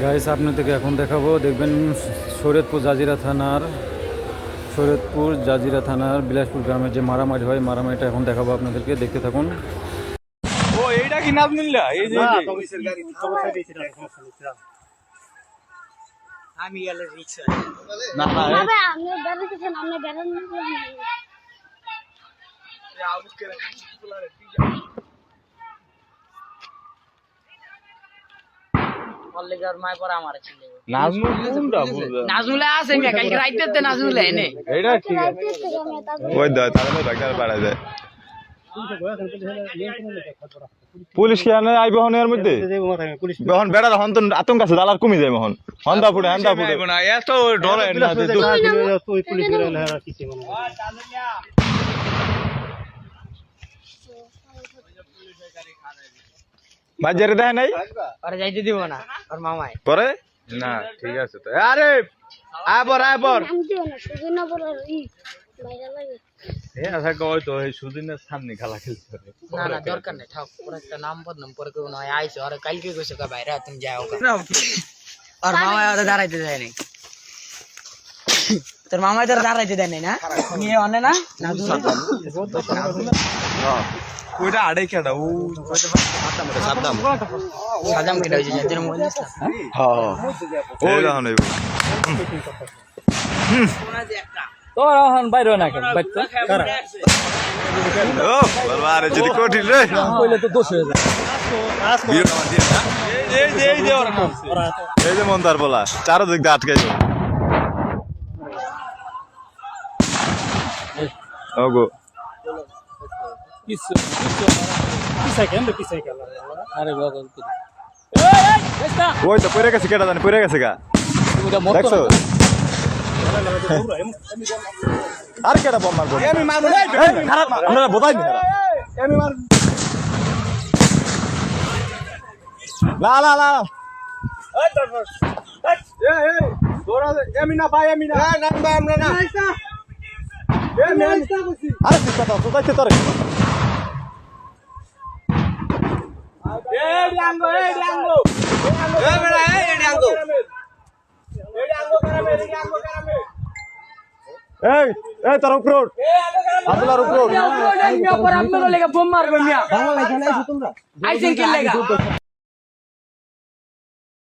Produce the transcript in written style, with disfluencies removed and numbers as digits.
Guys আপনাদেরকে এখন দেখাবো, দেখবেন শরীয়তপুর জাজিরা থানার বিলাসপুর গ্রামের যে মারামারি হয়, মারামারিটা এখন দেখাবো আপনাদেরকে, দেখতে থাকুন। ও এইটা কি নাজমুল্লাহ? এই যে আমি গেলে রিক্সা না না বাবা আপনি বেরোতেছেন, আপনি বেরোন না। কলেজের মাই পড়া আমার ছিল নাজমুল কোনটা বলবে? নাজমুলে আছে না, কালকে রাইতে নাজমুলে এনে এইটা ঠিক আছে। ওই দাও তাহলে বাইকার বাড়া যায়। পুলিশ কি আনে আইব হন এর মধ্যে? এখন বেড়া হন তো আতঙ্ক আছে, দালার কমে যায় মহন। হন্দা পুড়ে না এত ডরে না যে তুই পুলিশ বের হলে আর কিছু মানে বাজারে দেয় নাই আরে যাইতে দিব না আর মামাই পরে না ঠিক আছে তো। আরে আবার নাম দিও না, সুজনা বড় ই বাইরে লাগে। এ আশা কই তো এই সুদিনের সামনে খেলা খেলতে হবে। না না দরকার নেই, ঠাক পরে একটা নাম বদনাম পরে কেউ নয় আইছো আর কালকে কইছো কা বাইরে তুমি যাও আর মামাই আর দাঁড়াইতে দেয় নাই। তোর মামাই তোর দাঁড়াইতে দেয় নাই না, নিয়ে অনে না ওইটা আড়ে কেডা ও সাবধান সাজাম কেটে হইছে যাদের মোবাইল দিছ না। হ্যাঁ ওই রাহন হইব তো এখন বাইরে না কেন বাইতে ও বাবারে যদি কোটি রে কইলে তো দোষ হয়ে যায়। বিয়ে না দিয়ে না এই যে ওর নাম এই যে মন্দার বলা চারদিক দিয়ে আটকে যাও ওগো কিছু পিছাই কেন আরে বাবা ওই তো পড়ে গেছে, কেডা জানি পড়ে গেছে গা, দেখছো? আর কেডা বম মারবো? আমি মারবো না, খারাপ আপনারা বোঝাই না। আমি মারবো না না না এই তো এই দৌড়া আমি না ভাই, আমি না না ভাই, আমরা না আমি আইসা কইছি। আরে তুই কথা তো যাইতে তোরে ডিয়াঙ্গো বেড়া ডিয়াঙ্গো এই তোর উপর আব্দুল্লাহর উপর আমি লেগে বোম মারবো মিয়া বাংলা লাগা নাইছো তোমরা আইছেন কি লাগা